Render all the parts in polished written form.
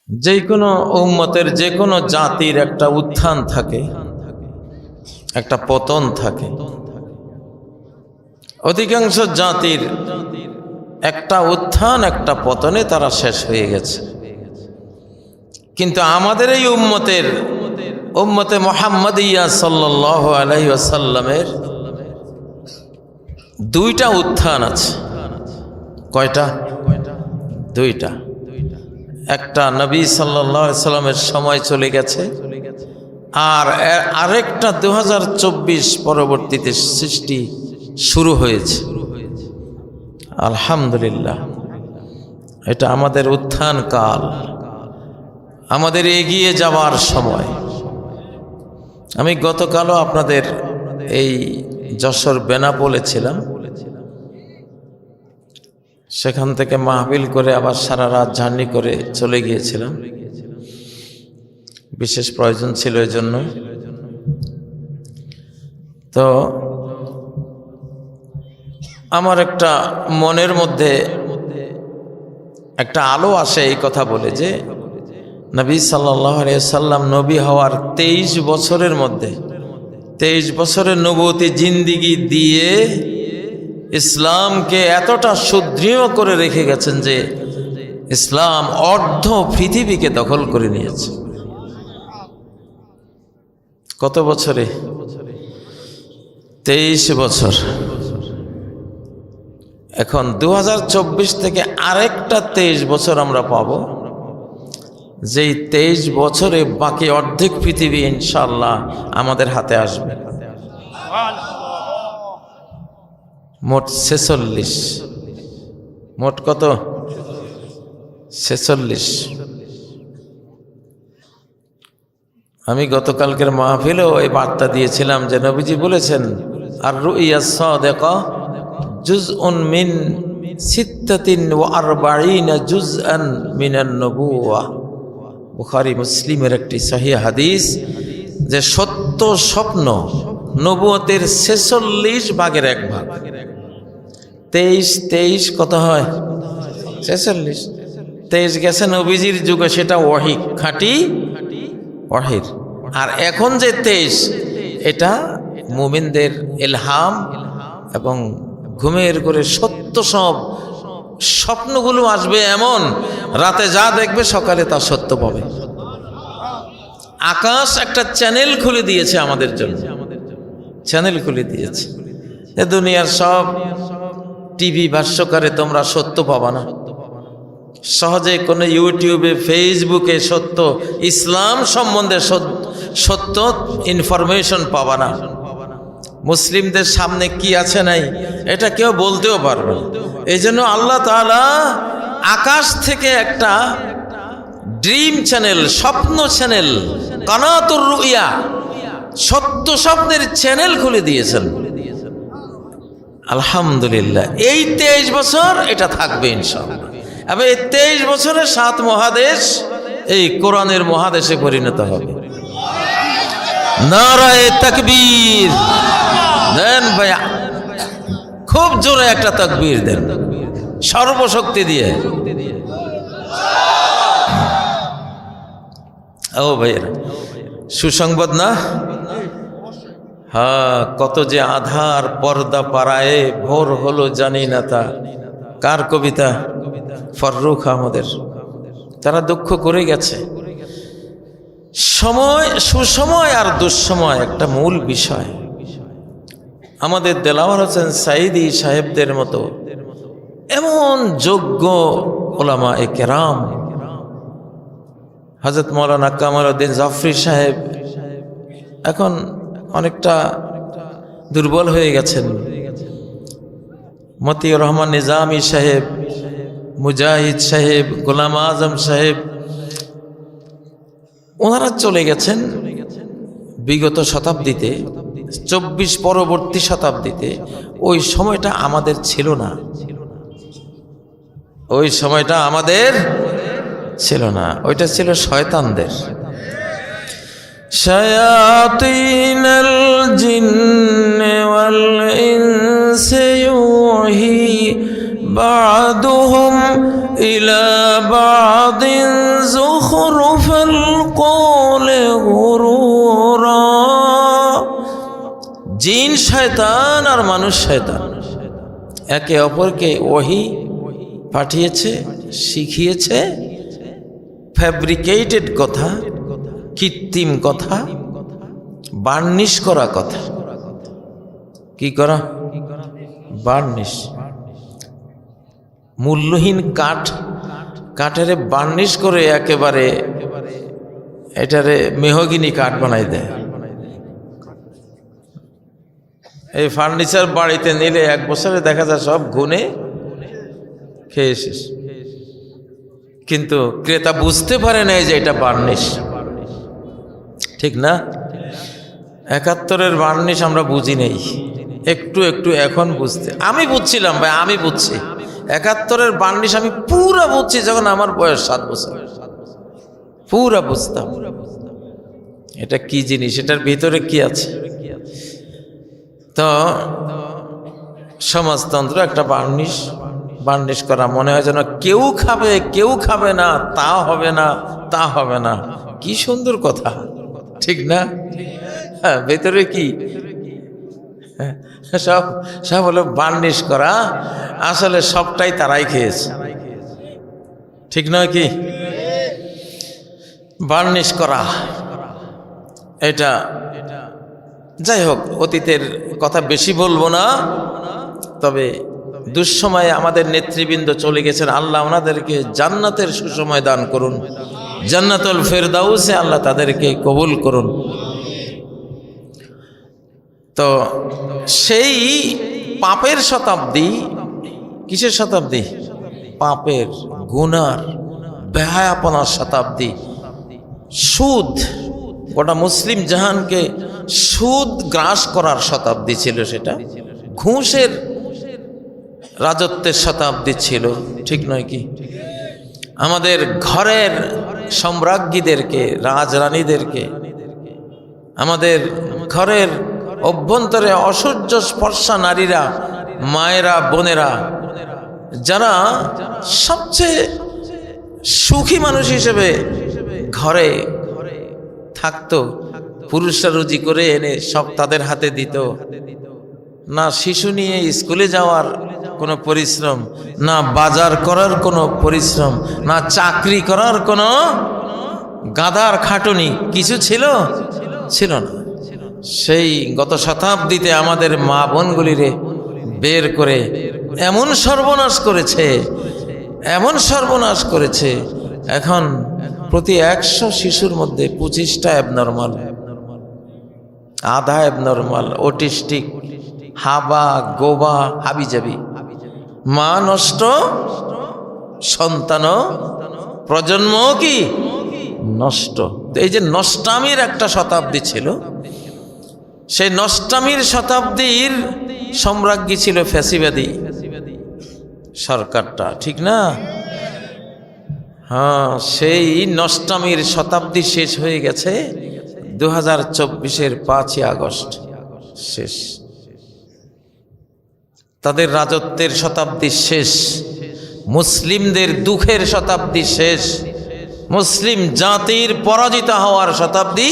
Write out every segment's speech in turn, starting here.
যে কোনো উম্মতের যে কোনো জাতির একটা উত্থান থাকে, একটা পতন থাকে। অধিকাংশ জাতির একটা উত্থান একটা পতনে তারা শেষ হয়ে গেছে। কিন্তু আমাদের এই উম্মতে মুহাম্মাদিয়া সাল্লাল্লাহু আলাইহি ওয়াসাল্লামের দুইটা উত্থান আছে। কয়টা? দুইটা। একটা নবী সাল্লাল্লাহু আলাইহি সাল্লামের সময় চলে গেছে, আর আরেকটা 2024 পরবর্তীতে সৃষ্টি শুরু হয়েছে। আলহামদুলিল্লাহ, এটা আমাদের উত্থান কাল, আমাদের এগিয়ে যাওয়ার সময়। আমি গতকালও আপনাদের এই যশোর বেনাপোলে ছিলাম, সেখান থেকে মাহফিল করে আবার সারা রাত জার্নি করে চলে গিয়েছিলাম, বিশেষ প্রয়োজন ছিল এই জন্য। তো আমার একটা মনের মধ্যে একটা আলো আসে এই কথা বলে যে নবী সাল্লাল্লাহু আলাইহি ওয়াসাল্লাম নবী হওয়ার 23 বছরের মধ্যে 23 বছরের নবুয়তি জিন্দিগি দিয়ে ইসলামকে এতটা সুদৃঢ় করে রেখে গেছেন যে ইসলাম অর্ধ পৃথিবীকে দখল করে নিয়েছে। কত বছরে? 23 বছর। এখন 2024 থেকে আরেকটা 23 বছর আমরা পাব, যেই 23 বছরে বাকি অর্ধেক পৃথিবী ইনশাআল্লাহ আমাদের হাতে আসবে। মোট 46। মোট কত? 46। আমি গতকালকের মাহফিলেও এই বার্তা দিয়েছিলাম যে নবীজি বলেছেন, আর রুইয়া সাদিকা জুজউন মিন 46 জুজআন মিনান নবুওয়াহ। বুখারী মুসলিমের একটি সহিহ হাদিস, যে সত্য স্বপ্ন নবুয়তের 46 ভাগের 1 ভাগ। 23 কত হয়? 46। 23 গেছে নবীজির যুগে, সেটা ওয়াহি, খাঁটি ওয়াহির। আর এখন যে 23, এটা মুমিনদের ইলহাম এবং ঘুমের করে সত্য সব স্বপ্নগুলো আসবে, এমন রাতে যা দেখবে সকালে তা সত্য পাবে। আকাশ একটা চ্যানেল খুলে দিয়েছে আমাদের জন্য, চ্যানেল খুলে দিয়েছে। এ দুনিয়ার সব টিভি ভাষ্যকারে তোমরা সত্য পাবা না, সহজে কোনো ইউটিউবে ফেসবুকে সত্য ইসলাম সম্বন্ধে সত্য ইনফরমেশন পাবা না। মুসলিমদের সামনে কি আছে নাই এটা কেউ বলতেও পারবে না। এই জন্য আল্লাহ তাআলা আকাশ থেকে একটা ড্রিম চ্যানেল, স্বপ্ন চ্যানেল, কানাতুর রুইয়া, সত্য স্বপ্নের চ্যানেল খুলে দিয়েছেন। আলহামদুলিল্লাহ, এই 23 বছর এটা থাকবে ইনশাআল্লাহ। এবং এই 23 বছরের 7 মহাদেশ এই কোরআনের মহাদেশে পরিণত হবে। নারায়ে তাকবীর দেন ভাই, খুব জোরে একটা তাকবীর দেন, সর্বশক্তি দিয়ে। ও ভাইয়েরা, সুসংবাদ না? হ্যাঁ, কত যে আধার পর্দা পাড়ায় ভোর হলো জানি না তা। কার কবিতা? ফররুখ আহমদের। তারা দুঃখ করে গেছে। সময়, সুসময় আর দুঃসময় একটা মূল বিষয়। আমাদের দেলাওয়ার হোসেন সাঈদী সাহেবদের মতো এমন যোগ্য উলামায়ে কেরাম, হযরত মাওলানা কামাল উদ্দিন জাফরি সাহেব এখন অনেকটা দুর্বল হয়ে গেছেন। মতিউর রহমান নিজামী সাহেব, মুজাহিদ সাহেব, গোলাম আজম সাহেব, ওনারা চলে গেছেন বিগত শতাব্দীতে, 24 পরবর্তী শতাব্দীতে। ওই সময়টা আমাদের ছিল না, ওই সময়টা আমাদের ছিল না, ওইটা ছিল শয়তানদের। শায়াতিনাল জিন্নি ওয়াল ইনসি ইউহি বা'দুহুম ইলা বা'দিন যুখ زخرف القول غرورا। জিন শয়তান আর মানুষ শয়তান একে অপরকে ওহী পাঠিয়েছে, শিখিয়েছে ফ্যাব্রিকেটেড কথা, কৃত্রিম কথা, বার্নিশ করা কথা। কি করা? বার্নিশ। মূল্যহীন কাঠেরে বার্নিশ করে একেবারে এটারে মেহগিনি কাঠ বানাই দেয়। এই ফার্নিচার বাড়িতে নিলে 1 বছরে দেখা যায় সব গুনে খেয়ে শেষ, কিন্তু ক্রেতা বুঝতে পারে না যে এটা বার্নিশ। ঠিক না? 71-এর বার্নিশ আমরা বুঝি নেই, একটু একটু এখন বুঝতে। আমি বুঝছিলাম ভাই, আমি বুঝছি 71-এর বার্নিশ আমি পুরা বুঝছি যখন আমার বয়স 7 বছর, পুরা বুঝতাম এটা কি জিনিস, এটার ভিতরে কি আছে। তো সমাজতন্ত্র একটা বার্নিশ করা, মনে হয় যেন কেউ খাবে কেউ খাবে না, তা হবে না তা হবে না। কি সুন্দর কথা, ঠিক না? হ্যাঁ, ভেতরে কি সব হলো বার্নিশ করা, আসলে সবটাই তারাই খেয়েছে। ঠিক নয় কি? বার্নিশ করা এটা, যাই হোক, অতীতের কথা বেশি বলবো না। তবে দুঃসময়ে আমাদের নেতৃবৃন্দ চলে গেছেন, আল্লাহ ওনাদেরকে জান্নাতের সুসময় দান করুন, জান্নাতুল ফেরদাউসে আল্লাহ তাদেরকে কবুল করুন। তো সেই পাপের শতাব্দী, কিসের শতাব্দী? পাপের, গুনার, বেহায়াপনার শতাব্দী। সুদ, গোটা মুসলিম জাহানকে সুদ গ্রাস করার শতাব্দী ছিল সেটা। ঘুষের রাজত্বের শতাব্দী ছিল, ঠিক নয় কি? আমাদের ঘরের সম্রাজ্ঞীদেরকে, রাজরানীদেরকে, আমাদের ঘরের অভ্যন্তরে অসহ্য স্পর্শা নারীরা, মায়েরা, বোনেরা, যারা সবচেয়ে সুখী মানুষ হিসেবে ঘরে থাকতো, পুরুষরা রুজি করে এনে সব তাদের হাতে দিত। না শিশু নিয়ে স্কুলে যাওয়ার কোনো পরিশ্রম, না বাজার করার কোনো পরিশ্রম, না চাকরি করার কোনো গাধার খাটুনি কিছু ছিল না। সেই গত শতাব্দীতে আমাদের মা বোনগুলিরে বের করে এমন সর্বনাশ করেছে, এখন প্রতি 100 শিশুর মধ্যে 25টা অ্যাবনর্মাল, আধা অ্যাবনর্মাল, অটিস্টিক, হাবা গোবা হাবিজাবি। মা নষ্ট, সন্তান প্রজন্ম কি নষ্ট। এই যে নষ্টামির একটা শতাব্দী ছিল, সেই নষ্টামির শতাব্দীর সম্রাজ্ঞী ছিল ফ্যাসিবাদী সরকারটা, ঠিক না? হ্যাঁ, সেই নষ্টামির শতাব্দী শেষ হয়ে গেছে 2024-এর 5ই আগস্ট শেষ। তাদের রাজত্বের শতাব্দী শেষ, মুসলিমদের দুঃখের শতাব্দী শেষ, মুসলিম জাতির পরাজিত হওয়ার শতাব্দী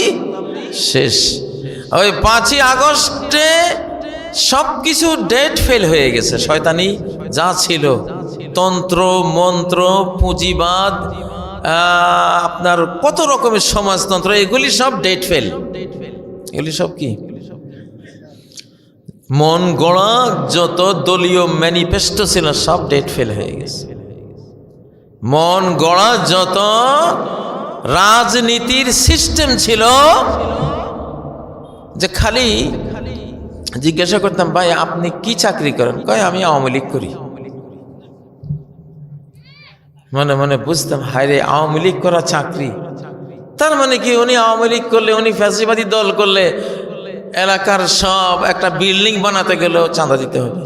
শেষ। ওই 5ই আগস্টে সবকিছু ডেট ফেল হয়ে গেছে। শয়তানি যা ছিল, তন্ত্র মন্ত্র, পুঁজিবাদ, আপনার কত রকমের সমাজতন্ত্র, এগুলি সব ডেট ফেল। এগুলি সব কি? মন গড়া যত দলীয় ম্যানিফেস্টো ছিল সব ডেট ফেল হয়ে গেছে। মন গড়া যত রাজনীতির সিস্টেম ছিল, যে খালি জিজ্ঞাসা করতাম, ভাই আপনি কি চাকরি করেন? কয় আমি আওয়ামী লীগ করি। মনে মনে বুঝতাম, হায় রে, আওয়ামী লীগ করা চাকরি, তার মানে কি উনি আওয়ামী লীগ করলে, উনি ফ্যাসিবাদী দল করলে এলাকার সব একটা বিল্ডিং বানাতে গেলেও চাঁদা দিতে হবে।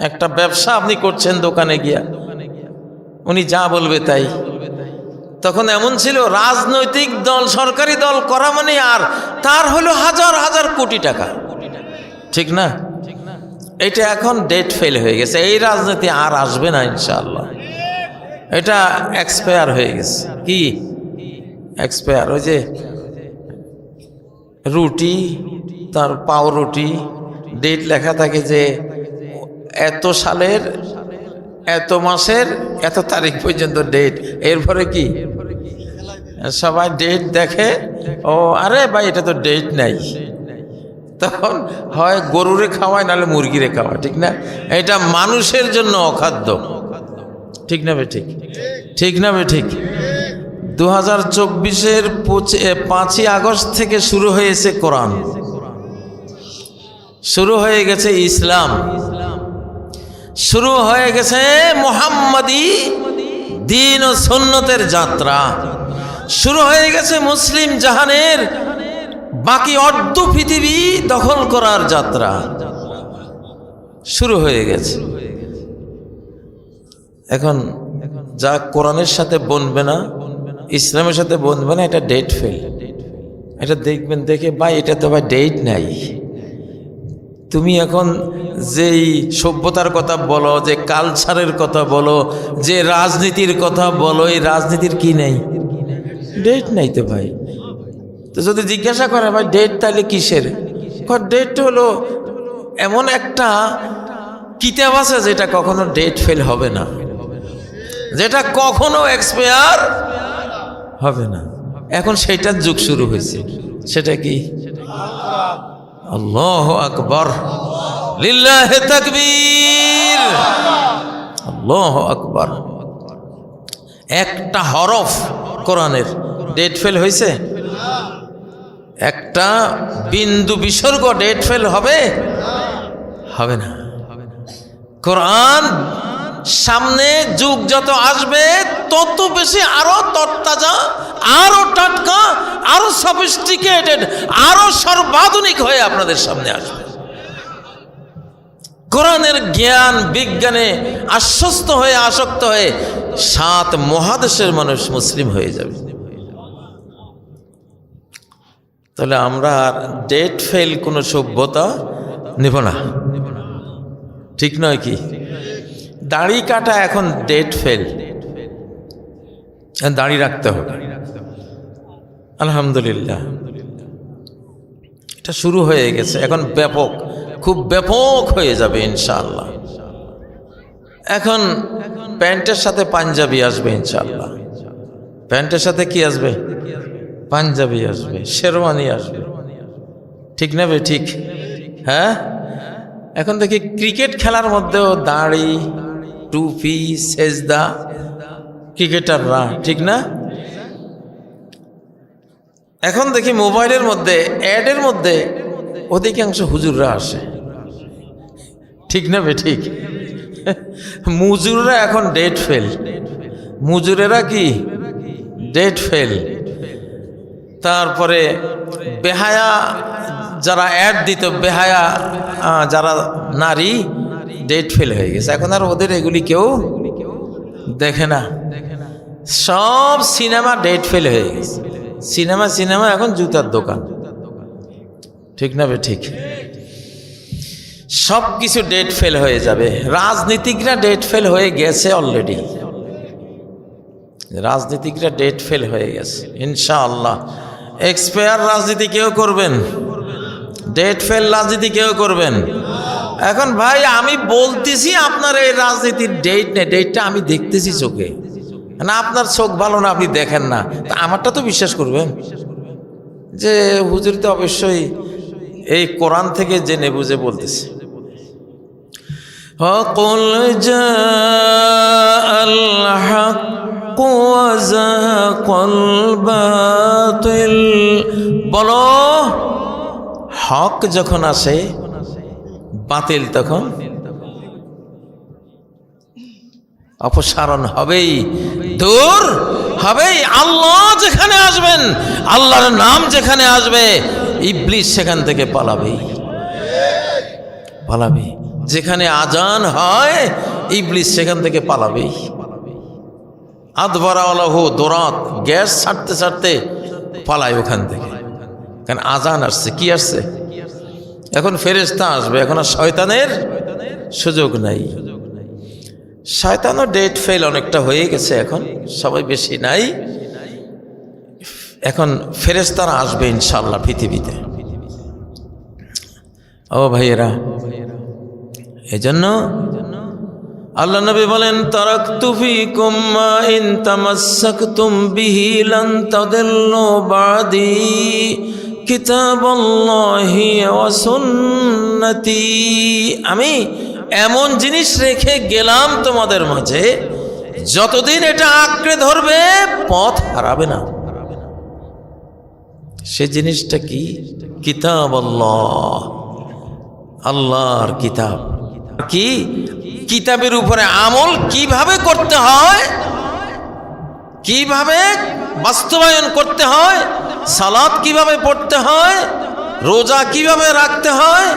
একটা ব্যবসা আপনি করছেন দোকানে গিয়া, উনি যা বলবে তাই। তখন এমন ছিল, রাজনৈতিক দল, সরকারি দল করা মানে আর তার হলো হাজার হাজার কোটি টাকা, ঠিক না? এটা এখন ডেট ফেল হয়ে গেছে। এই রাজনীতি আর আসবে না ইনশাআল্লাহ, এটা এক্সপায়ার হয়ে গেছে। কি এক্সপায়ার। ওই যে রুটি, তার পাও রুটি ডেট লেখা থাকে যে এত সালের এত মাসের এত তারিখ পর্যন্ত ডেট। এরপরে কি সবাই ডেট দেখে, ও আরে ভাই এটা তো ডেট নাই, তখন হয় গরুরে খাওয়ায় নাহলে মুরগিরে খাওয়ায়, ঠিক না? এটা মানুষের জন্য অখাদ্য, ঠিক না বে ঠিক? ঠিক না বে ঠিক? 2024-এর 5ই আগস্ট থেকে শুরু হয়েছে কোরআন, শুরু হয়ে গেছে ইসলাম, শুরু হয়ে গেছে মুহাম্মাদি দ্বীন ও সুন্নতের যাত্রা, শুরু হয়ে গেছে মুসলিম জাহানের বাকি অর্ধ পৃথিবী দখল করার যাত্রা শুরু হয়ে গেছে। এখন যা কোরআনের সাথে বনবে না, ইসলামের সাথে বনবে না, এটা ডেট ফেল। এটা দেখবেন, দেখে ভাই এটা তো ভাই ডেট নাই। তুমি এখন যেই সভ্যতার কথা বলো, যে কালচারের কথা বলো, যে রাজনীতির কথা বলো, এই রাজনীতির কি নেই? ডেট নাই তো ভাই। তো যদি জিজ্ঞাসা করে ভাই ডেট তাহলে কিসের, ডেট হলো এমন একটা কিতাব আছে যেটা কখনো ডেট ফেল হবে না, যেটা কখনো এক্সপায়ার হবে না। এখন সেটার যুগ শুরু হয়েছে। সেটা কি? আল্লাহু আকবার, লিল্লাহি তাকবীর, আল্লাহু আকবার। একটা হরফ কোরআনের ডেট ফেল হয়েছে? একটা বিন্দু বিসর্গ ডেট ফেল হবে? হবে না। কোরআন সামনে যুগ যত আসবে তত বেশি আরো তরতাজা, আরো টাটকা, আরো সফিস্টিকেটেড, আরো সর্বাধুনিক হয়ে আপনাদের সামনে আসবে। কোরআনের জ্ঞান বিজ্ঞানে আশ্বস্ত হয়ে, আসক্ত হয়ে 7 মহাদেশের মানুষ মুসলিম হয়ে যাবে। তাহলে আমরা আর ডেট ফেল কোনো সভ্যতা নেব না, ঠিক নয় কি? দাড়ি কাটা এখন ডেট ফেল, দাড়ি রাখতে হবে। আলহামদুলিল্লাহ, এটা শুরু হয়ে গেছে, এখন ব্যাপক, খুব ব্যাপক হয়ে যাবে ইনশাআল্লাহ। এখন প্যান্টের সাথে পাঞ্জাবি আসবে ইনশাআল্লাহ। প্যান্টের সাথে কি আসবে? পাঞ্জাবি আসবে, শেরওয়ানি আসবে, ঠিক না বে ঠিক? হ্যাঁ, এখন দেখি ক্রিকেট খেলার মধ্যেও দাড়ি, টুপি, সেজদা, ক্রিকেটাররা, ঠিক না? এখন দেখি মোবাইলের মধ্যে অ্যাডের মধ্যে অধিকাংশ হুজুররা আসে, ঠিক না বে ঠিক? মুজুররা এখন ডেট ফেল, মুজুরেরা কি ডেট ফেল। তারপরে বেহায়া যারা অ্যাড দিত, বেহায়া যারা নারী, ডেট ফেল হয়ে গেছে। এখন আর ওদের এগুলি কেউ দেখে না, সব সিনেমা ডেট ফেল হয়ে গেছে। সিনেমা এখন জুতার দোকান, ঠিক না বে ঠিক? সব কিছু ডেট ফেল হয়ে যাবে। রাজনীতিকরা ডেট ফেল হয়ে গেছে অলরেডি, রাজনীতিকরা ডেট ফেল হয়ে গেছে ইনশাআল্লাহ। এক্সপায়ার রাজনীতি কেউ করবেন, ডেট ফেল রাজনীতি কেউ করবেন। এখন ভাই আমি বলতেছি আপনার এই রাজনীতির ডেট নেই, ডেটটা আমি দেখতেছি চোখে, না আপনার চোখ ভালো না, আপনি দেখেন না, তা আমারটা তো বিশ্বাস করবেন যে হুজুর তো অবশ্যই এই কোরআন থেকে জেনে বুঝে বলতেছে। وَقُلْ جَاءَ الْحَقُّ وَزَهَقَ الْبَاطِلُ। বলো হক যখন আসে বাতিল তখন অপসারণ হবেই, দূর হবেই। আল্লাহ যেখানে আসবেন, আল্লাহর নাম যেখানে আসবে, ইবলিস সেখান থেকে পালাবেই, পালাবে। যেখানে আজান হয় ইবলিস সেখান থেকে পালাবেই। আদবারাওয়ালাহু দোরাত, গ্যাস ছাড়তে ছাড়তে পালায় ওখান থেকে, কারণ আজান আসছে। কি আসছে? এখন ফেরেশতা আসবে, এখন আর শয়তানের সুযোগ নাই। শয়তানও ডেট ফেল অনেকটা হয়ে গেছে, এখন সবাই বেশি নাই। এখন ফেরেশতারা আসবে ইনশাআল্লাহ পৃথিবীতে। ও ভাইয়েরা, এজন্য আল্লাহ নবী বলেন, তারাকতু ফীকুম মা ইন তামাসসাকতুম বিহি লান তাদিল্লু বাদি কিতাবাল্লাহি ওয়া সুন্নতি। আমি এমন জিনিস রেখে গেলাম তোমাদের মাঝে, যতদিন এটা আঁকড়ে ধরবে পথ হারাবে না। সে জিনিসটা কি? কিতাবাল্লাহ, আল্লাহর কিতাব। কি কিতাবের উপরে আমল কিভাবে করতে হয়, কিভাবে বাস্তবায়ন করতে হয়, সালাত কিভাবে পড়তে হয়, রোজা কিভাবে রাখতে হয়,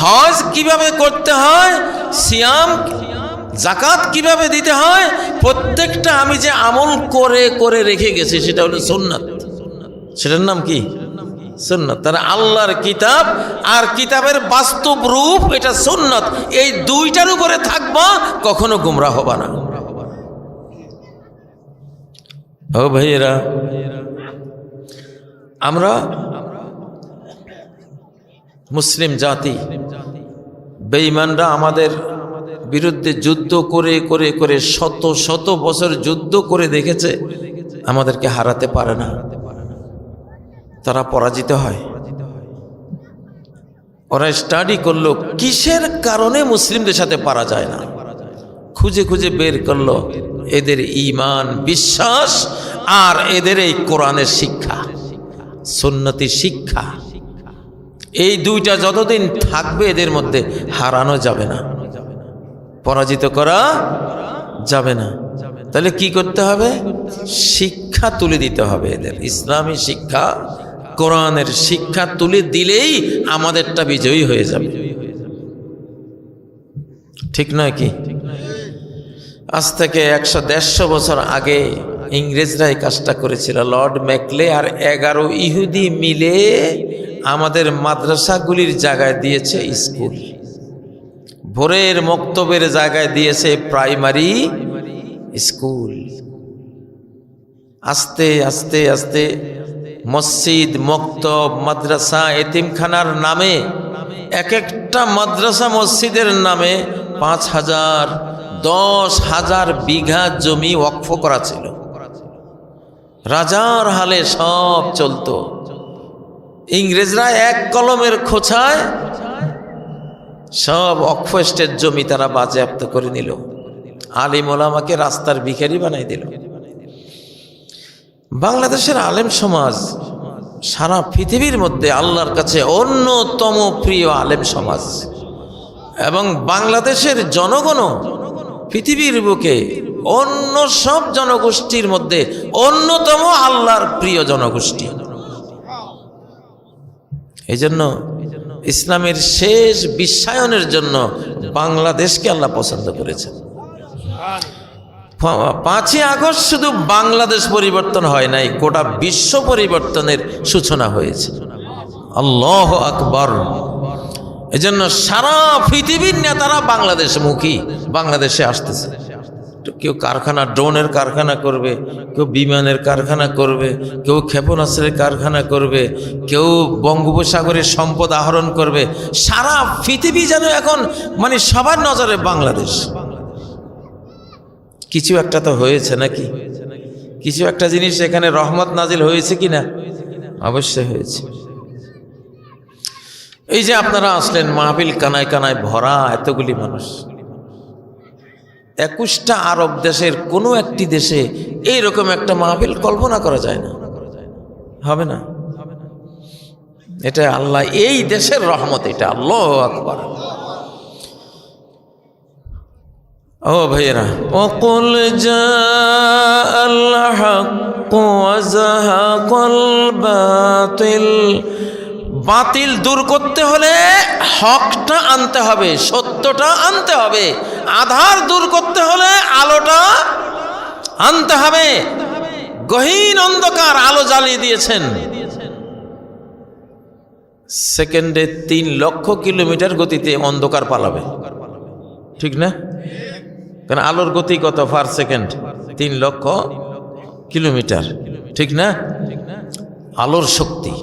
হজ কিভাবে করতে হয়, সিয়াম যাকাত কিভাবে দিতে হয়, প্রত্যেকটা আমি যে আমল করে করে রেখে গেছি সেটা হলো সুন্নাত। সেটার নাম কি? সুন্নাত। তারা আল্লাহর কিতাব আর কিতাবের বাস্তব রূপ, এটা সুন্নাত। এই দুইটার উপরে থাকবা, কখনো গুমরাহ হবা না। ও ভাইয়েরা, আমরা মুসলিম জাতি, বেঈমানরা আমাদের বিরুদ্ধে যুদ্ধ করে করে করে শত শত বছর যুদ্ধ করে দেখেছে, আমাদেরকে হারাতে পারে না। তারা পরাজিত হয়। ওরা স্টাডি করলো কিসের কারণে মুসলিমদের সাথে পারা যায় না, খুঁজে খুঁজে বের করলো এদের ঈমান, বিশ্বাস, আর এদের এই কোরআনের শিক্ষা, সুন্নতি শিক্ষা। এই দুইটা যতদিন থাকবে এদের মধ্যে হারানো যাবে না, পরাজিত করা যাবে না। তাহলে কি করতে হবে? শিক্ষা তুলে দিতে হবে এদের, ইসলামী শিক্ষা, কোরআনের শিক্ষা তুলে দিলেই আমাদেরটা বিজয়ী হয়ে যাবে। ঠিক নয় কি? আজ থেকে 100-150 বছর আগে ইংরেজরা এই কাজটা করেছিল। লর্ড ম্যাকলে আর 11 ইহুদি মিলে আমাদের মাদ্রাসাগুলির জায়গায় দিয়েছে স্কুল, ভোরের মক্তবের জায়গায় দিয়েছে প্রাইমারি স্কুল। আস্তে আস্তে আস্তে মসজিদ, মক্তব, মাদ্রাসা, এতিমখানার নামে এক একটা মাদ্রাসা মসজিদের নামে 5,000, 10,000 বিঘা জমি ওয়াকফ করা ছিল। রাজার হালে সব চলতো। ইংরেজরা এক কলমের খোঁচায় সব ওয়াকফ এস্টেট জমি তারা বাজেয়াপ্ত করে নিল, আলিম ওলামাকে রাস্তার ভিখারি বানাই দিল। বাংলাদেশের আলেম সমাজ সারা পৃথিবীর মধ্যে আল্লাহর কাছে অন্যতম প্রিয় আলেম সমাজ, এবং বাংলাদেশের জনগণও পৃথিবীর বুকে অন্য সব জনগোষ্ঠীর মধ্যে অন্যতম আল্লাহর প্রিয় জনগোষ্ঠী। এই জন্য ইসলামের শেষ বিশ্বায়নের জন্য বাংলাদেশকে আল্লাহ পছন্দ করেছেন। 5ই আগস্ট শুধু বাংলাদেশ পরিবর্তন হয় নাই, গোটা বিশ্ব পরিবর্তনের সূচনা হয়েছে। আল্লাহু আকবার। এজন্য সারা পৃথিবীর নেতারা বাংলাদেশমুখী, বাংলাদেশে আসতেছে। কেউ কারখানা, ড্রোনের কারখানা করবে, কেউ বিমানের কারখানা করবে, কেউ ক্ষেপণাস্ত্রের কারখানা করবে, কেউ বঙ্গোপসাগরের সম্পদ আহরণ করবে। সারা পৃথিবী যেন এখন মানে সবার নজরে বাংলাদেশ। কিছু একটা তো হয়েছে নাকি? কিছু একটা জিনিস এখানে রহমত নাজিল হয়েছে কি না? অবশ্যই হয়েছে। এই যে আপনারা আসলেন, মাহফিল কানায় কানায় ভরা, এতগুলি মানুষ। 21টা আরব দেশের কোনো একটি দেশে এইরকম একটা মাহফিল কল্পনা করা যায় না, হবে না। এটা আল্লাহ, এই দেশের রহমত, এটা আল্লাহু আকবার। ও ভাইয়েরা, ওয়াকুল জাআল হাক্কু ওয়া যাহাকাল বাতিল। বাতিল দূর করতে হলে হকটা আনতে হবে, সত্যটা আনতে হবে। আধার দূর করতে হলে আলোটা আনতে হবে। গহীন অন্ধকার আলো জ্বালিয়ে দিয়েছেন। সেকেন্ডে 3 লক্ষ কিলোমিটার গতিতে অন্ধকার পালাবে, ঠিক না? কারণ আলোর গতি কত পার সেকেন্ড? 3 লক্ষ কিলোমিটার, ঠিক না? আলোর শক্তি।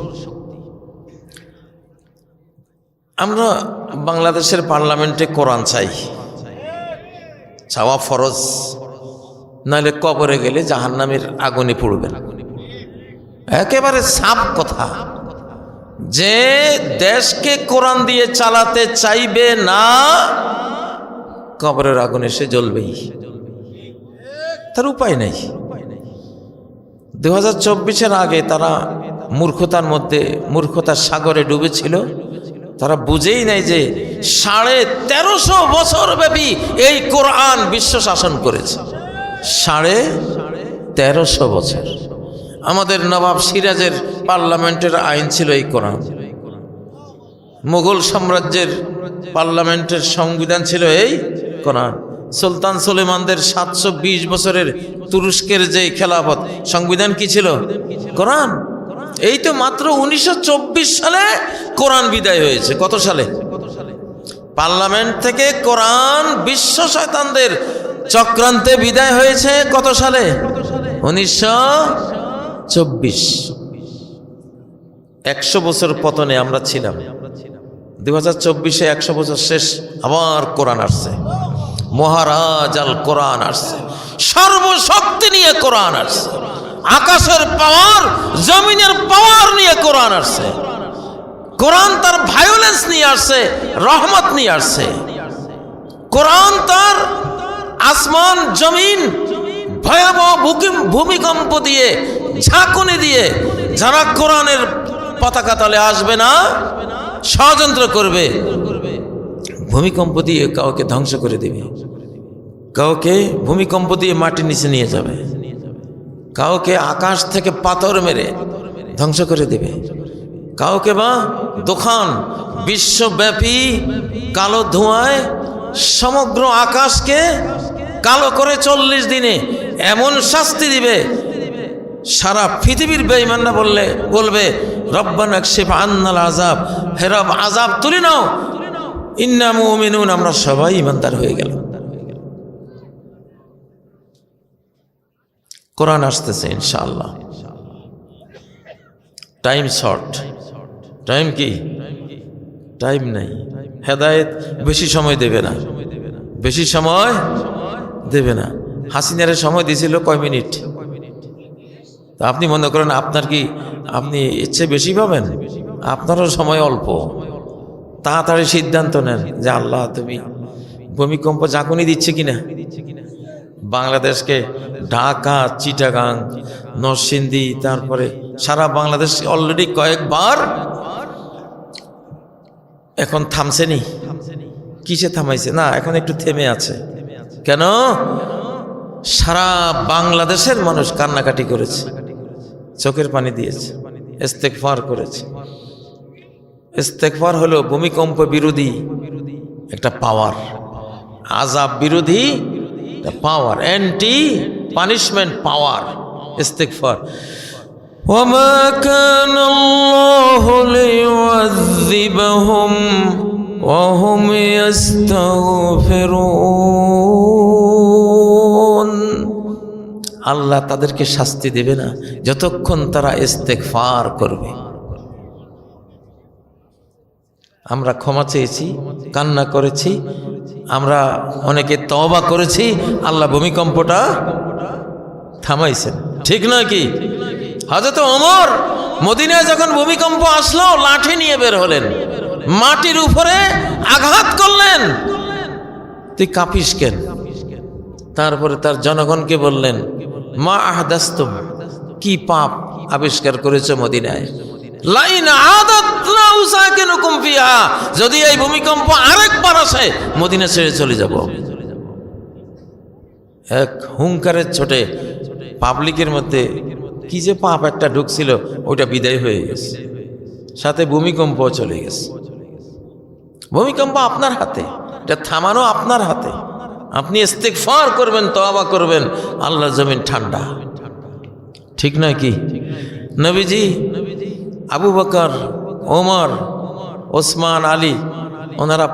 আমরা বাংলাদেশের পার্লামেন্টে কোরআন চাই, চাওয়া ফরজ, নাহলে কবরে গেলে জাহান্নামের আগুনে পড়বেন। একেবারে সাফ কথা, যে দেশকে কোরআন দিয়ে চালাতে চাইবে না, কবরের আগুনে সে জ্বলবেই, তার উপায় নেই। 2024-এর আগে তারা মূর্খতার মধ্যে, মূর্খতার সাগরে ডুবেছিল। তারা বুঝেই নাই যে 1350 বছর ব্যাপী এই কোরআন বিশ্ব শাসন করেছে। 1350 বছর। আমাদের নবাব সিরাজের পার্লামেন্টের আইন ছিল এই কোরআন। মুঘল সাম্রাজ্যের পার্লামেন্টের সংবিধান ছিল এই কোরআন। সুলতান সুলেমানদের 720 বছরের তুরস্কের যে খেলাফত, সংবিধান কি ছিল? কোরআন। এই তো মাত্র 1924 সালে কোরআন বিদায় হয়েছে। কত সালে? পার্লামেন্ট থেকে কোরআন বিশ্ব শয়তানদের চক্রান্তে বিদায় হয়েছে কত সালে? 1924। 100 বছর পতনে আমরা ছিলাম। 2024-এ 100 বছর শেষ, আবার কোরআন আসছে। মহারাজ আল কোরআন আসছে, সর্বশক্তি নিয়ে কোরআন আসছে, আকাশের পাওয়ার, জমিনের পাওয়ার নিয়ে কোরআন আসছে। কোরআন তার ভায়োলেন্স নিয়ে আসছে, রহমত নিয়ে আসছে। কোরআন তার আসমান জমিন ভয়াবহ ভূমিকম্প দিয়ে, ঝাঁকুনি দিয়ে, যারা কোরআনের পতাকা তলে আসবে না, ষড়যন্ত্র করবে, ভূমিকম্প দিয়ে কাউকে ধ্বংস করে দেবে, কাউকে ভূমিকম্প দিয়ে মাটির নিচে নিয়ে যাবে, কাউকে আকাশ থেকে পাথর মেরে ধ্বংস করে দেবে, কাউকে বা দোকান বিশ্বব্যাপী কালো ধোঁয়ায় সমগ্র আকাশকে কালো করে 40 দিনে এমন শাস্তি দিবে, সারা পৃথিবীর বেঈমানরা বলবে রব্বানা আকশিফ আন্নাল আযাব, হে রব আযাব তুলে নাও, ইন্না মুমিনুন, আমরা সবাই ঈমানদার হয়ে গেল। কোরআন আসতেছে ইনশাআল্লাহ। Time short. টাইম কি? টাইম নাই। হেদায়েত বেশি সময় দেবে না, বেশি সময় দেবে না। হাসিনারে সময় দিয়েছিল কয় মিনিট? তা আপনি মনে করেন আপনার কি, আপনি ইচ্ছে বেশি পাবেন? আপনারও সময় অল্প। তাড়াতাড়ি সিদ্ধান্ত নেন যে আল্লাহ তুমি ভূমিকম্প ঝাঁকুনি দিচ্ছে কিনা। বাংলাদেশকে ঢাকা, চিটাগাং, নরসিংদী, তারপরে সারা বাংলাদেশ অলরেডি কয়েকবার এখন থামছেনি। কিসে থামাইছে? না, এখন একটু থেমে আছে। কেন? সারা বাংলাদেশের মানুষ কান্নাকাটি করেছে, চোখের পানি দিয়েছে, ইস্তেগফার করেছে। ইস্তেগফার হলো ভূমিকম্প বিরোধী একটা পাওয়ার, আযাব বিরোধী একটা পাওয়ার, অ্যান্টি পানিশমেন্ট পাওয়ার ইস্তেগফার। ওয়ামা কানা আল্লাহু লিয়ুযযিবাহুম ওয়া হুম ইস্তাগফিরুন। আল্লাহ তাদেরকে শাস্তি দেবে না যতক্ষণ তারা ইস্তেগফার করবে। আমরা ক্ষমা চেয়েছি, কান্না করেছি, আমরা অনেকে তওবা করেছি, আল্লাহ ভূমিকম্পটা থামাইছেন। ঠিক নয় কি? হযরত ওমর মদিনায় যখন ভূমিকম্প আসলো, লাঠি নিয়ে বের হলেন, মাটির উপরে আঘাত করলেন, তুই কাঁপিস কেন? তারপরে তার জনগণকে বললেন, মা আহদাসতুম, কি পাপ আবিষ্কার করেছে মদিনায়, লাইন আদাত লা উসাকিনুকুম ফিহা, যদি এই ভূমিকম্প আরেকবার আসে মদিনা ছেড়ে চলে যাব। এক হুঙ্কারের ছোটে পাবলিকের মধ্যে কি যে পাপ একটা ঢুকছিল, ওইটা বিদায় হয়ে গেছে, সাথে ভূমিকম্প চলে গেছে। ভূমিকম্প আপনার হাতে, এটা থামানো আপনার হাতে। আপনি ইস্তেগফার করবেন, তওবা করবেন, আল্লাহর জমিন ঠান্ডা। ঠিক নয় কি? নবীজি আবু বকর, ওমর, ওসমান, আলী, ওনারা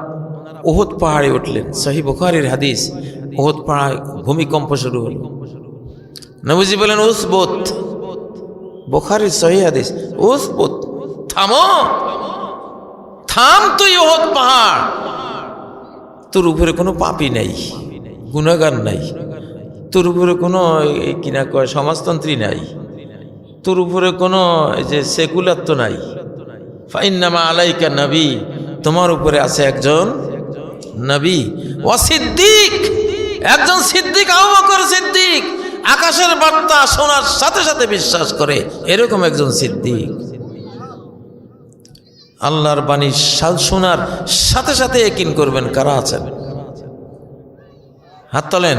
উহুদ পাহাড়ে উঠলেন। সহিহ বুখারীর হাদিস, উহুদ পাহাড়ে ভূমিকম্প শুরু হলো। নবীজি বলেন উসবুত, বুখারী সহিহ হাদিস। উসবুত, থামো, থাম তুই উহুদ পাহাড়। তোর উপরে কোনো পাপী নাই, গুনাহগার নাই, তোর উপরে কোনো কিনা কয় সমাজতন্ত্রী নাই, তোর উপরে কোনো যে সেকুলার তো নাই। ফাইন্নামা আলাইকা নবী, তোমার উপরে আছে একজন নবী, ওয়া সিদ্দিক, একজন সিদ্দিক, আবু বকর সিদ্দিক, আকাশের বার্তা শোনার সাথে সাথে বিশ্বাস করে এরকম একজন সিদ্দিক। আল্লাহর বাণী শোনার সাথে সাথে ইয়াকিন করবেন কারা আছেন? হাত তোলেন।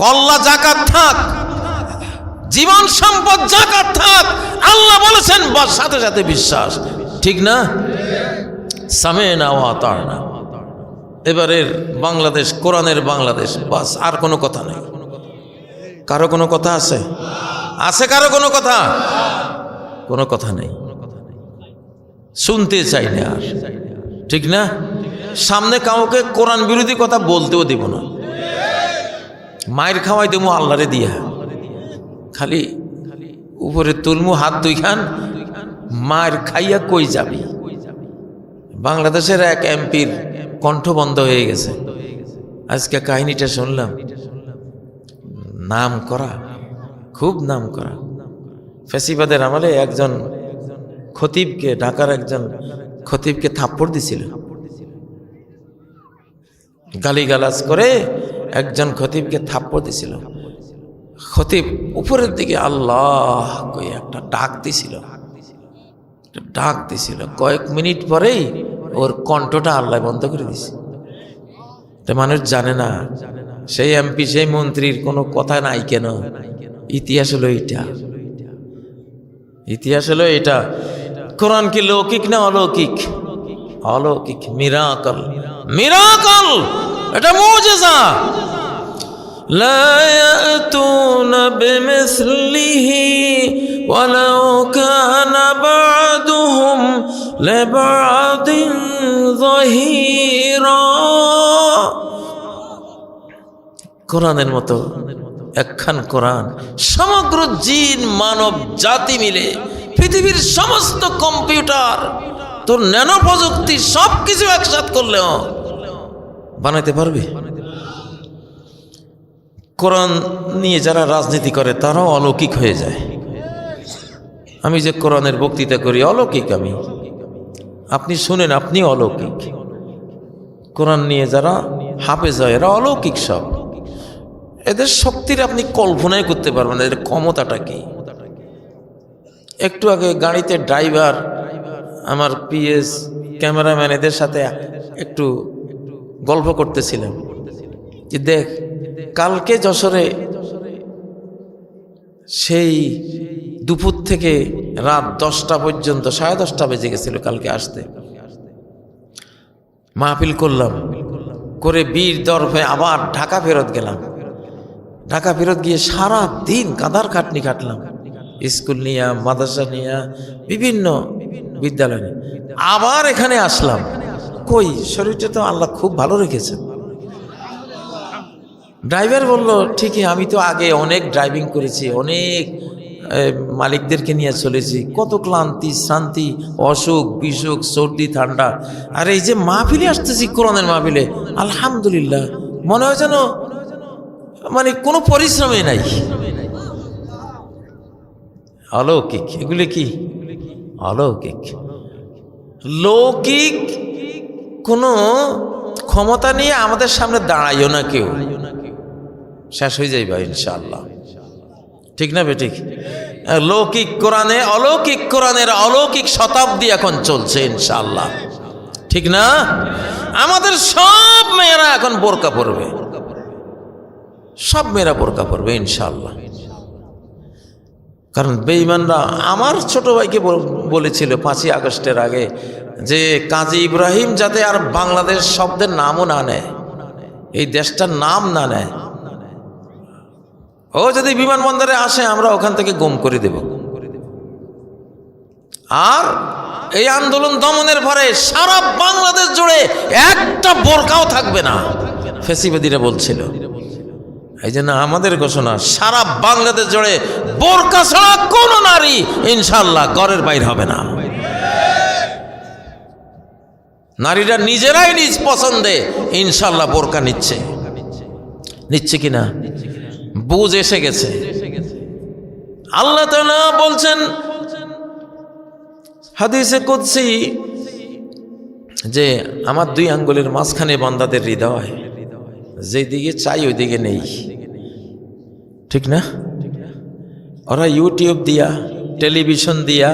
কল্লা জাকাত থাক, জীবন সম্পদ জাকাত থাক, আল্লাহ বলেছেন বাস সাথে সাথে বিশ্বাস, ঠিক না? সামেনা ওয়া আতানা। এবারের বাংলাদেশ কোরআনের বাংলাদেশ, বাস আর কোনো কথা নেই। কারো কোনো কথা আছে? আছে কারো কোনো কথা? কোনো কথা নেই, শুনতে চাই না আর, ঠিক না? সামনে কাউকে কোরআন বিরোধী কথা বলতেও দিব না, মায়ের খাওয়াই দেবো আল্লাহরে দিয়া, খালি উপরে তুলমু হাত দুইখান, মায়ের খাইয়া কই যাবি। বাংলাদেশের এক এমপির কণ্ঠ বন্ধ হয়ে গেছে, আজকে কাহিনীটা শুনলাম। নাম করা, খুব নাম করা, ফ্যাসিবাদের আমলে একজন খতিবকে, ঢাকার একজন খতিবকে থাপ্পড় দিছিল, গালিগালাজ করে একজন খতিবকে থাপ্পড় দিছিল। খতিব উপরের দিকে আল্লাহ কই একটা ডাক দিছিল, কয়েক মিনিট পরেই ওর কণ্ঠটা আল্লাহ বন্ধ করে দিছে। মানুষ জানে না সেই এমপি সেই মন্ত্রীর কোনো কথা নাই কেন। ইতিহাস হলো এটা, ইতিহাস হলো এটা। কোরআন কি লৌকিক না অলৌকিক? অলৌকিক, মিরাকল, মিরাকল, এটা মুজিজা। লা ইয়াতুনা বিমিসলিহি ওয়ালাউ কানা বা'দুহুম লিবা'দিন যাহিরা। কোরআনের মতো একখান কোরআন সমগ্র জিন মানব জাতি মিলে, পৃথিবীর সমস্ত কম্পিউটার, তোর ন্যানো প্রযুক্তি সব কিছু একসাথ করলেও বানাইতে পারবে? কোরআন নিয়ে যারা রাজনীতি করে তারাও অলৌকিক হয়ে যায়। আমি যে কোরআনের বক্তৃতা করি অলৌকিক, আমি, আপনি শুনেন, আপনি অলৌকিক। কোরআন নিয়ে যারা হাফেজ হয় এরা অলৌকিক সব। এদের শক্তির আপনি কল্পনাই করতে পারবেন না, এদের ক্ষমতাটা কি। একটু আগে গাড়িতে ড্রাইভার, আমার পিএস, ক্যামেরাম্যান, এদের সাথে একটু গল্প করতেছিলাম যে দেখ, কালকে যশোরে সেই দুপুর থেকে রাত 10টা পর্যন্ত, 10:30 বেজে গেছিল কালকে আসতে। মাহফিল করলাম, করে বীর দরফে আবার ঢাকা ফেরত গেলাম। ঢাকা ফেরত গিয়ে সারা দিন কাঁদার খাটনি কাটলাম, স্কুল নিয়ে, মাদ্রাসা নিয়ে, বিভিন্ন বিদ্যালয় নিয়ে। আবার এখানে আসলাম, কই শরীরটা তো আল্লাহ খুব ভালো রেখেছে। ড্রাইভার বলল ঠিকই, আমি তো আগে অনেক ড্রাইভিং করেছি, অনেক মালিকদেরকে নিয়ে চলেছি, কত ক্লান্তি, শ্রান্তি, অসুখ বিসুখ, সর্দি ঠান্ডা, আর এই যে মাহফিলে আসতেছি, কোরআনের মাহফিলে, আলহামদুলিল্লাহ, মনে হয় যেন মানে কোনো পরিশ্রমই নাই। অলৌকিক, এগুলি কি অলৌকিক। লৌকিক কোনো ক্ষমতা নিয়ে আমাদের সামনে দাঁড়াইও না কেউ, শেষ হয়ে যাইবা ইনশাআল্লাহ, ঠিক না বেঠিক? লৌকিক কোরআনে, অলৌকিক কোরআনের অলৌকিক শতাব্দী এখন চলছে ইনশাআল্লাহ, ঠিক না? আমাদের সব মেয়েরা এখন বোরকা পরবে, সব মেয়েরা বোরকা পরবে ইনশাআল্লাহ। কারণ বেঈমানরা, আমার ছোট ভাইকে বলেছিল 5ই আগস্টের আগে যে কাজী ইব্রাহিম যাতে আর বাংলাদেশ শব্দের নামও না নেয়, এই দেশটার নাম না নেয়। ও যদি বিমানবন্দরে আসে আমরা ওখান থেকে গুম করে দেব। আর এই আন্দোলন দমনের পরে সারা বাংলাদেশ জুড়ে একটা বোরকাও থাকবে না, ফ্যাসিবাদীরা বলছিল। এই জন্য আমাদের ঘোষণা, সারা বাংলাদেশ জুড়ে বোরকা ছাড়া কোনো নারী ইনশাআল্লাহ ঘরের বাইরে হবে না। নারীরা নিজেরাই নিজ পছন্দে ইনশাআল্লাহ বোরকা নিচ্ছে কিনা বুঝ এসে গেছে। আল্লাহ তাআলা বলছেন হাদিসে কুদসি যে আমার 2 আঙ্গুলের মাঝখানে বান্দাদের হৃদয়, যেদিকে চাই ওই দিকে নেই, ঠিক না? ওরা ইউটিউব দিয়া, টেলিভিশন দিয়া,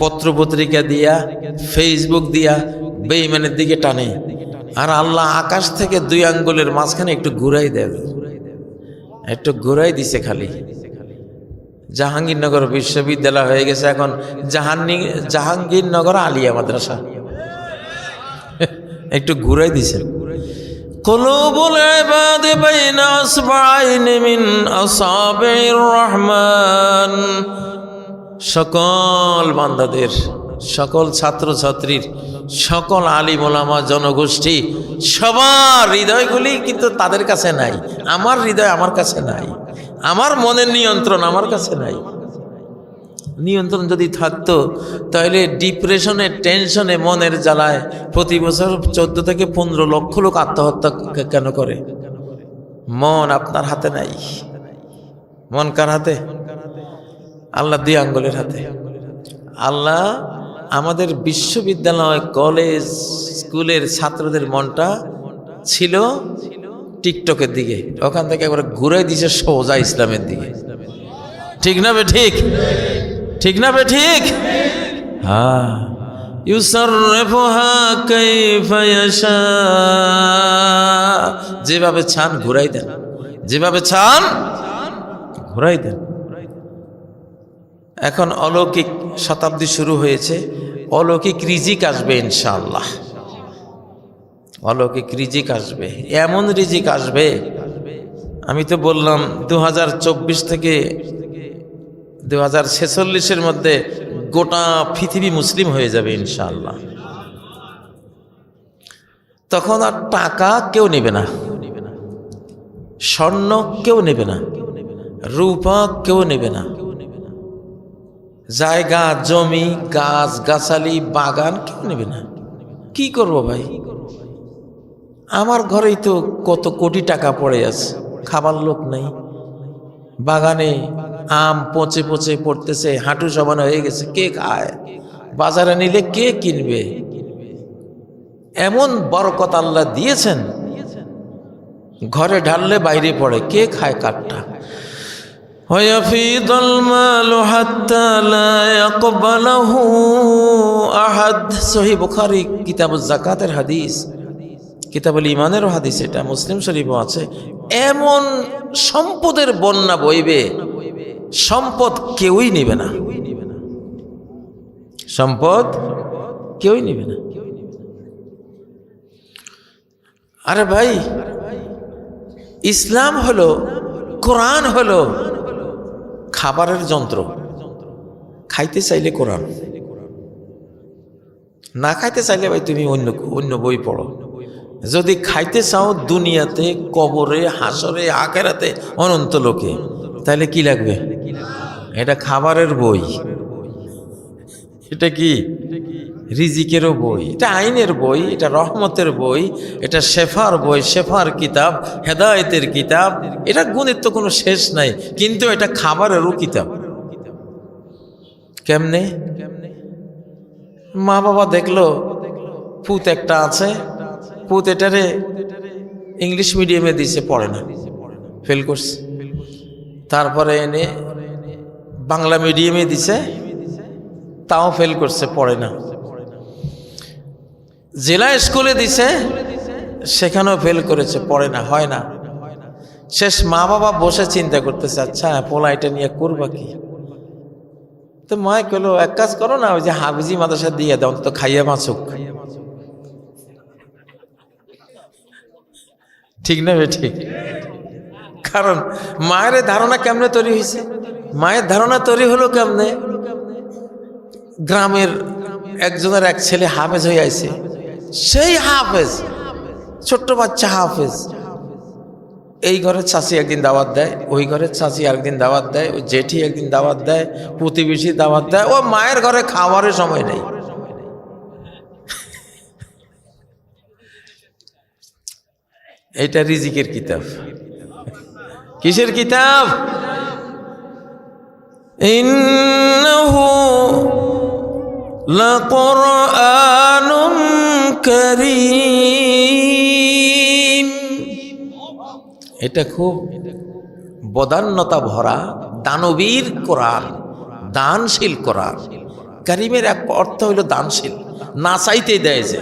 পত্রপত্রিকা দিয়া, ফেসবুক দিয়া বেঈমানের দিকে টানে, আর আল্লাহ আকাশ থেকে 2 আঙ্গুলের মাঝখানে একটু ঘুরাই দেবে, একটু ঘুরাই দিছে খালি। জাহাঙ্গীরনগর বিশ্ববিদ্যালয় হয়ে গেছে এখন জাহাঙ্গীরনগর আলিয়া মাদ্রাসা, একটু ঘুরাই দিছে। কুলুবুল ইবাদি বাইনা আসবাইন মিন আসাবির রহমান, সকল বান্দাদের, সকল ছাত্রছাত্রীর, সকল আলিম ওলামা জনগোষ্ঠী সবার হৃদয়গুলি কিন্তু তাদের কাছে নাই। আমার হৃদয় আমার কাছে নাই, আমার মনের নিয়ন্ত্রণ আমার কাছে নাই। নিয়ন্ত্রণ যদি থাকতো তাহলে ডিপ্রেশনে, টেনশনে, মনের জ্বালায় প্রতি বছর 14 থেকে 15 লক্ষ লোক আত্মহত্যা কেন করে? মন আপনার হাতে নাই। মন কার হাতে? আল্লাহ 2 আঙ্গুলের হাতে। আল্লাহ আমাদের বিশ্ববিদ্যালয়, কলেজ, স্কুলের ছাত্রদের মনটা ছিল টিকটকের দিকে, ওখান থেকে একবার ঘুরে দিছে সোজা ইসলামের দিকে। ঠিক না বে ঠিক? ঠিক না বে ঠিক? হ্যাঁ, ইউসাররিফুহা কাইফা ইয়াশা, যেভাবে চান ঘুরাই দেন, যেভাবে চান ঘুরাই দেন। এখন অলৌকিক শতাব্দী শুরু হয়েছে, অলৌকিক রিজিক আসবে ইনশাআল্লাহ। অলৌকিক রিজিক আসবে, এমন রিজিক আসবে। আমি তো বললাম 2024 থেকে 2046-এর মধ্যে গোটা পৃথিবী মুসলিম হয়ে যাবে ইনশাআল্লাহ। তখন আর টাকা কেউ নেবে না, স্বর্ণ কেউ নেবে না, রূপা কেউ নেবে না, জায়গা জমি গাছ গাছালি বাগান কেউ নেবে না। কি করব ভাই? আমার ঘরেই তো কত কোটি টাকা পড়ে আছে, খাবার লোক নেই, বাগানে আম পচে পচে পড়তেছে, হাঁটু সমান হয়ে গেছে, কে খায়? বাজারে নিলে কে কিনবে? এমন বরকত আল্লাহ দিয়েছেন, ঘরে ঢাললে বাইরে পড়ে, কে খায় কাঠটা? ويفيض المال حتى لا يقبله أحد। সহিহ বুখারী কিতাবুজ যাকাতের হাদিস, কিতাবুল ঈমানেরও হাদিস, এটা মুসলিম শরীফও আছে। এমন সম্পদের বন্যা বইবে, সম্পদ কেউই নেবে না, সম্পদ কেউই নেবে না। আরে ভাই, ইসলাম হলো, কোরআন হলো খাবারের যন্ত্র। খাইতে চাইলে কোরআন, না খাইতে চাইলে ভাই তুমি অন্য বই পড়ো। যদি খাইতে চাও দুনিয়াতে, কবরে, হাসরে, আখিরাতে, অনন্ত লোকে, তাহলে কি লাগবে? এটা খাবারের বই, এটা কি রিজিকেরও বই, এটা আইনের বই, এটা রহমতের বই, এটা শেফার বই, শেফার কিতাব, হেদায়েতের কিতাব। এটা গুণের তো কোনো শেষ নাই, কিন্তু এটা খাবারেরও কিতাব। কেমনে? মা বাবা দেখলো পুত একটা আছে, পুত এটারে ইংলিশ মিডিয়ামে দিছে, পড়ে না, ফেল করছে। তারপরে এনে বাংলা মিডিয়ামে দিছে, তাও ফেল করছে, পড়ে না। জেলা স্কুলে দিছে, সেখানেও ফেল করেছে, পড়ে না, হয় না। শেষ মা বাবা বসে চিন্তা করতেছে, আচ্ছা পোলা এটা নিয়ে করবা কি? তো মা কইলো, এক কাজ করো না, ওই যে হাফিজি মাদ্রাসা দিয়ে দাও, তো খাইয়া বাঁচুক। ঠিক না বে ঠিক? কারণ মায়ের ধারণা কেমনে তৈরি হয়েছে? মায়ের ধারণা তৈরি হলো কেমনে? গ্রামের একজনের এক ছেলে হাফেজ হয়ে আইছে, সেই হাফেজ, ছোট্ট বাচ্চা হাফেজ, এই ঘরের চাচি একদিন দাওয়াত দেয়, ওই ঘরের চাচি একদিন দাওয়াত দেয়, ওই জেঠি একদিন দাওয়াত দেয়, প্রতিবেশী দাওয়াত দেয়, ও মায়ের ঘরে খাওয়ারের সময় নেই। এইটা রিজিকের কিতাব। কিসের কিতাব? ইন্নাহু লাকুরআনুন কারীম। এটা খুব বদান্যতা ভরা দানবীর কোরআন, দানশীল কোরআন। কারীমের এক অর্থ হইল দানশীল, না চাইতে দেয়, যে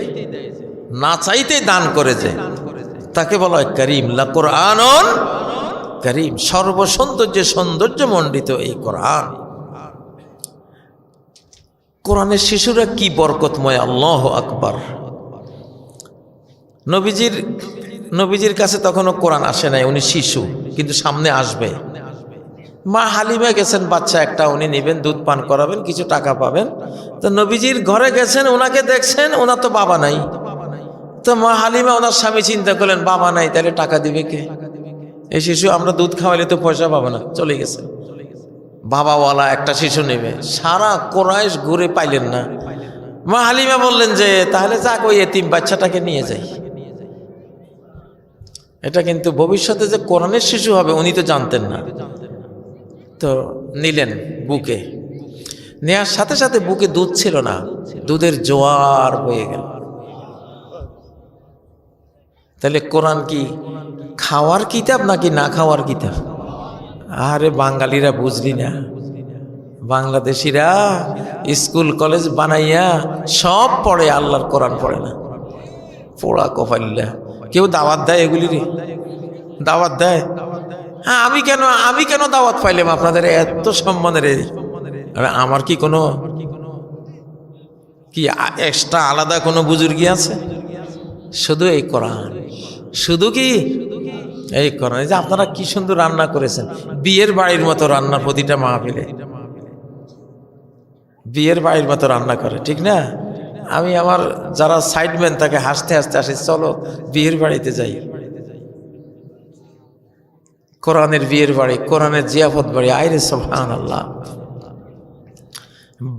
না চাইতে দান করে, যে তাকে বলা হয় করিম। লা কোরআনুন করিম, সর্বসৌন্দর্যে সৌন্দর্যমণ্ডিত এই কোরআন। কোরআনের শিশুরা কি বরকতময়, আল্লাহু আকবার। নবীজির কাছে তখনও কোরআন আসে নাই, উনি শিশু, কিন্তু সামনে আসবে। মা হালিমা গেছেন, বাচ্চা একটা উনি নেবেন, দুধ পান করাবেন, কিছু টাকা পাবেন। তো নবীজির ঘরে গেছেন, ওনাকে দেখছেন, ওনার তো বাবা নাই। তো মা হালিমা ওনার স্বামী চিন্তা করলেন, বাবা নাই, তাহলে টাকা দিবে কে? এই শিশু আমরা দুধ খাওয়াইলে তো পয়সা পাবো না, চলে গেছে। বাবাওয়ালা একটা শিশু নেবে, সারা কোরাইশ ঘুরে পাইলেন না। মা হালিমা বললেন যে তাহলে যাক, ওই এতিম বাচ্চাটাকে নিয়ে যাই। এটা কিন্তু ভবিষ্যতে যে কোরআনের শিশু হবে উনি তো জানতেন না। তো নিলেন বুকে, নেওয়ার সাথে সাথে বুকে দুধ ছিল না, দুধের জোয়ার বয়ে গেল। তাহলে কোরআন কি খাওয়ার কিতাব নাকি না খাওয়ার কিতাব? আরে বাঙালিরা বুঝলি না, বাংলাদেশিরা স্কুল কলেজ বানাইয়া সব পড়ে, আল্লাহর কোরআন পড়ে না। পোড়া কপাল্লা। কেউ দাওয়াত দেয় এগুলির, দাওয়াত দেয়। হ্যাঁ, আমি কেন দাওয়াত পাইলাম আপনাদের এত সম্মানের? আমার কি কোনো কি এক্সট্রা আলাদা কোনো বুজুর্গি আছে? শুধু এই কোরআন, শুধু কি এই কোরআন। যে আপনারা কি সুন্দর রান্না করেছেন, বিয়ের বাড়ির মতো রান্না, প্রতিটা মাহফিলে বিয়ের বাড়ির মতো রান্না করে, ঠিক না? আমি আমার যারা সাইডম্যান তাকে হাসতে হাসতে আসি, চলো বিয়ের বাড়িতে যাই। কোরআনের বিয়ের বাড়ি, কোরআনের জিয়াফত বাড়ি, আইরে সুবহানাল্লাহ।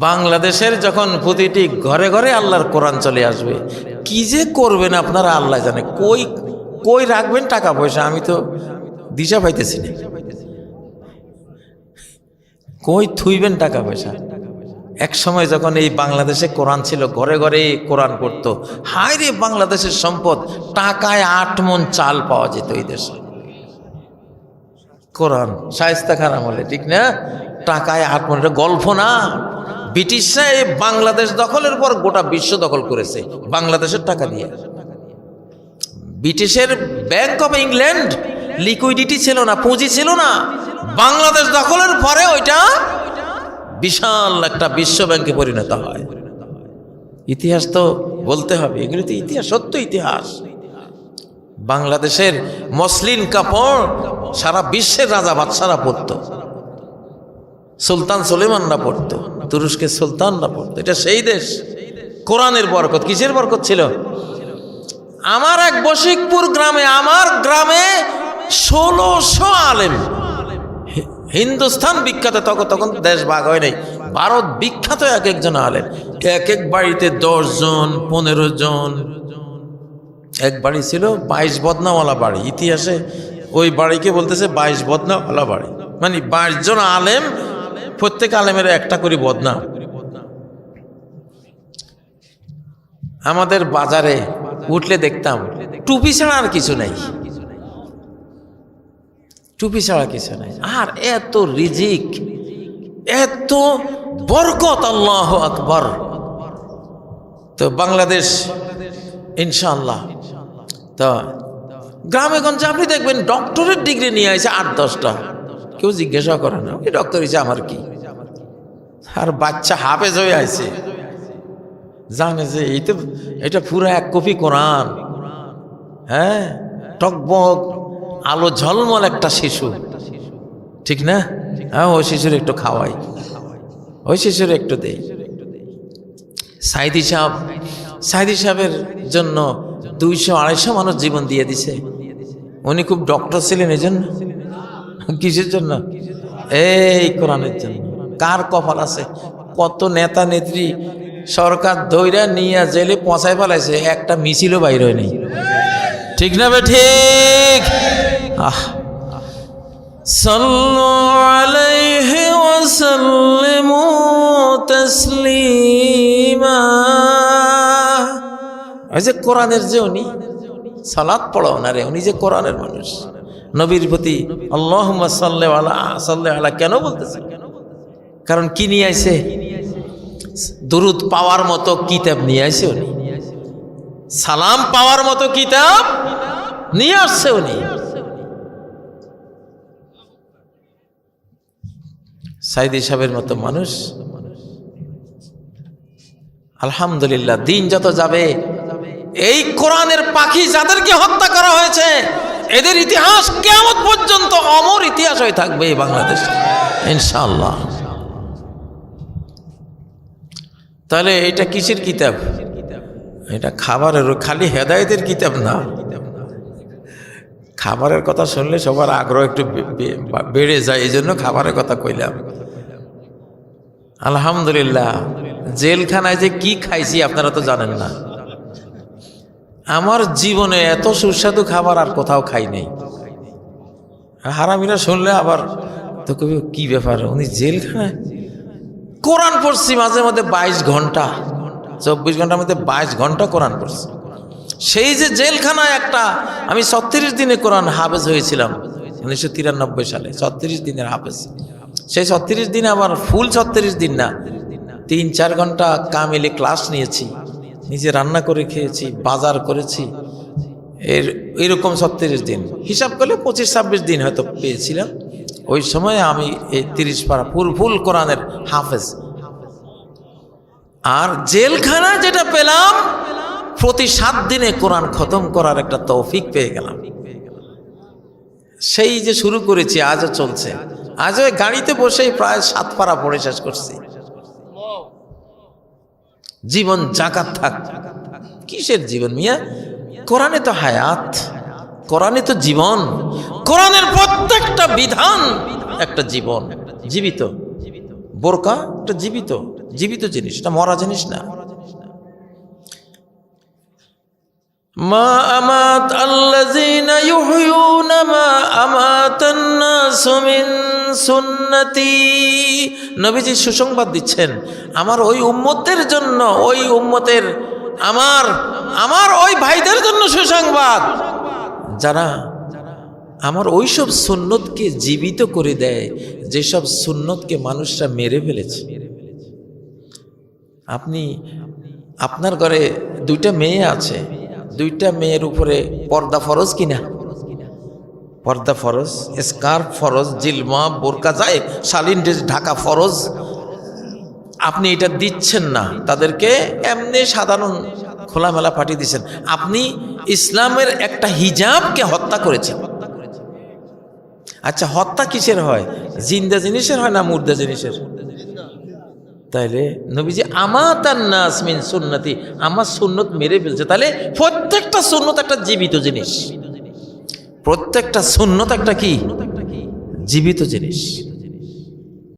বাংলাদেশের যখন প্রতিটি ঘরে ঘরে আল্লাহর কোরআন চলে আসবে, কি যে করবেন আপনারা আল্লাহ জানে। কই রাখবেন টাকা পয়সা, আমি তো দিশা পাইতেছি না। কই থুইবেন টাকা পয়সা? এক সময় যখন এই বাংলাদেশে কোরআন ছিল, ঘরে ঘরে কোরআন পড়তো, হায় রে বাংলাদেশের সম্পদ, টাকায় 8 মণ চাল পাওয়া যেত এই দেশে। কোরআন শায়েস্তা খান আমলে, ঠিক না? টাকায় 8 মণ, গল্প না। ব্রিটিশরা এই বাংলাদেশ দখলের পর গোটা বিশ্ব দখল করেছে বাংলাদেশের টাকা দিয়ে। ব্রিটিশের ব্যাংক অফ ইংল্যান্ড লিকুইডিটি ছিল না, পুঁজি ছিল না। বাংলাদেশ দখলের পরে ওইটা বিশাল একটা বিশ্ব ব্যাংকে পরিণত হয়। ইতিহাস তো বলতে হবে, এগুলো তো ইতিহাস, সত্য ইতিহাস। বাংলাদেশের মসলিন কাপড় সারা বিশ্বের রাজা বাদশারা পরতো, সুলতান সুলেমানরা পড়তো, তুরস্কের সুলতানরা পড়তো। এটা সেই দেশ। কোরআনের বরকত, কিসের বরকত ছিল? আমার এক বশিকপুর গ্রামে, আমার গ্রামে 1600 আলেম। হিন্দুস্তান বিখ্যাত, তখন দেশ ভাগ হয় নাই, ভারত বিখ্যাত এক একজন আলেম। এক এক বাড়িতে 10 জন 15 জন। এক বাড়ি ছিল 22 বদনাওয়ালা বাড়ি। ইতিহাসে ওই বাড়িকে বলতেছে 22 বদনাওয়ালা বাড়ি, মানে 22 জন আলেম, প্রত্যেক আলেমের একটা করে বদনা। আমাদের বাজারে উঠলে দেখতাম টুপি ছাড়া আর কিছু নাই, টুপি ছাড়া কিছু নাই। আর এত রিজিক, এত বরকত, আল্লাহু আকবার। তো বাংলাদেশ ইনশাআল্লাহ, তো গ্রামে গঞ্জে আপনি দেখবেন ডক্টরের ডিগ্রি নিয়ে আসে 8-10টা, কেউ জিজ্ঞাসা করে না ওই ডক্টর হিসেবে আমার কি। আর বাচ্চা হাফেজ হয়ে আছে, জানে যে এটা পুরো 1 কপি কোরআন। হ্যাঁ, টকবক আলো ঝলমল একটা শিশু, ঠিক না? হ্যাঁ, ওই শিশুর একটু খাওয়াই, ওই শিশুর একটু দেই। সাইদি সাহেবের জন্য 200-250 মানুষ জীবন দিয়ে দিছে। উনি খুব ডক্টর ছিলেন এই জন্য? কিসের জন্য? এই কোরআনের জন্য। কার কপাল আছে? কত নেতা নেত্রী সরকার ধইরা নিয়ে জেলে পচায় ফেলাইছে, একটা মিছিলও বাইর হয় নাই। ঠিক না বে ঠিক? সাল্লু আলাইহি ওয়া সাল্লিমু তাসলিমা। ওই যে কোরআনের যে উনি সালাত পড়াও না রে, উনি যে কোরআনের মানুষ। নবীর প্রতি আল্লাহুম্মা সাল্লি আলা কেন বলতেছে? কারণ কি নিয়ে আইছে? দুরুদ পাওয়ার মতো কিতাব নিয়ে আইছে উনি, সালাম পাওয়ার মতো কিতাব নিয়ে আসছে উনি। সাইদি সাহেবের মতো মানুষ, আলহামদুলিল্লাহ। দিন যত যাবে এই কোরআনের পাখি যাদেরকে হত্যা করা হয়েছে এদের ইতিহাস কিয়ামত পর্যন্ত অমর ইতিহাস হয়ে থাকবে এই বাংলাদেশে ইনশাআল্লাহ। তাহলে এটা কিসের কিতাব? এটা খাবারের, খালি হেদায়েতের কিতাব না। খাবারের কথা শুনলে সবার আগ্রহ একটু বেড়ে যায়, এই জন্য খাবারের কথা কইলাম। আলহামদুলিল্লাহ, জেলখানায় যে কি খাইছি আপনারা তো জানেন না। আমার জীবনে এত সুস্বাদু খাবার আর কোথাও খাই নাই। হারামিরা শুনলে আবার তো কবি কি ব্যাপার, উনি জেলখানায় কোরআন পড়ছি মাঝে মধ্যে 22 ঘন্টা, 24 ঘন্টার মধ্যে 22 ঘন্টা কোরআন পড়ছি। সেই যে জেলখানায় একটা, আমি 36 দিনে কোরআন হাফেজ হয়েছিলাম 1993 সালে, 36 দিনের হাফেজ। সেই 36 দিনে আবার ফুল 36 দিন না, 3-4 ঘন্টা কামিলে ক্লাস নিয়েছি, নিজে রান্না করে খেয়েছি, বাজার করেছি, এরকম 36 দিন হিসাব করলে 25-26 দিন হয়তো পেয়েছিলাম। ওই সময় আমি এই 30 পারা ফুল কোরআনের হাফেজ। আর জেলখানায় যেটা পেলাম, প্রতি 7 দিনে কোরআন খতম করার একটা তৌফিক পেয়ে গেলাম। সেই যে শুরু করেছি আজও চলছে। আজও গাড়িতে বসেই প্রায় 7 পারা পড়ে শেষ করছি। জীবন জাকাত থাক, কিসের জীবন মিয়া? কোরআনে তো হায়াত, কোরআনে তো জীবন, কোরআনের প্রত্যেকটা বিধান একটা জীবন, জীবিত। বোরকা একটা জীবিত জিনিস, এটা মরা জিনিস না। মা আমাত আল্লাযিনা ইউহয়ুনা মা আমাতান নাস মিন সুন্নতি। নবীজি সুসংবাদ দিচ্ছেন আমার ওই উম্মতের জন্য, ওই উম্মতের আমার ওই ভাইদের জন্য সুসংবাদ, যারা আমার ওইসব সুন্নতকে জীবিত করে দেয়, যেসব সুন্নতকে মানুষরা মেরে ফেলেছে। আপনার ঘরে 2টা মেয়ে আছে, 2টা মেয়ের উপরে পর্দা ফরজ কিনা? পর্দা ফরজ, স্কার্ফ ফরজ, জিলবাব বোরকা যায়, শালীন ড্রেস ঢাকা ফরজ। আপনি এটা দিচ্ছেন না তাদেরকে, এমনি সাধারণ খোলামেলা পাঠিয়ে দিচ্ছেন। আপনি ইসলামের একটা হিজাবকে হত্যা করেছেন। আচ্ছা, হত্যা কিসের হয়? জিন্দা জিনিসের হয় না মুর্দা জিনিসের? তাইলে নবীজি আমাতান নাস মিন সুন্নতি, আমার সুন্নত মেরে ফেলছে। তাহলে প্রত্যেকটা সুন্নত একটা জীবিত জিনিস, প্রত্যেকটা সুন্নত একটা কি? জীবিত জিনিস।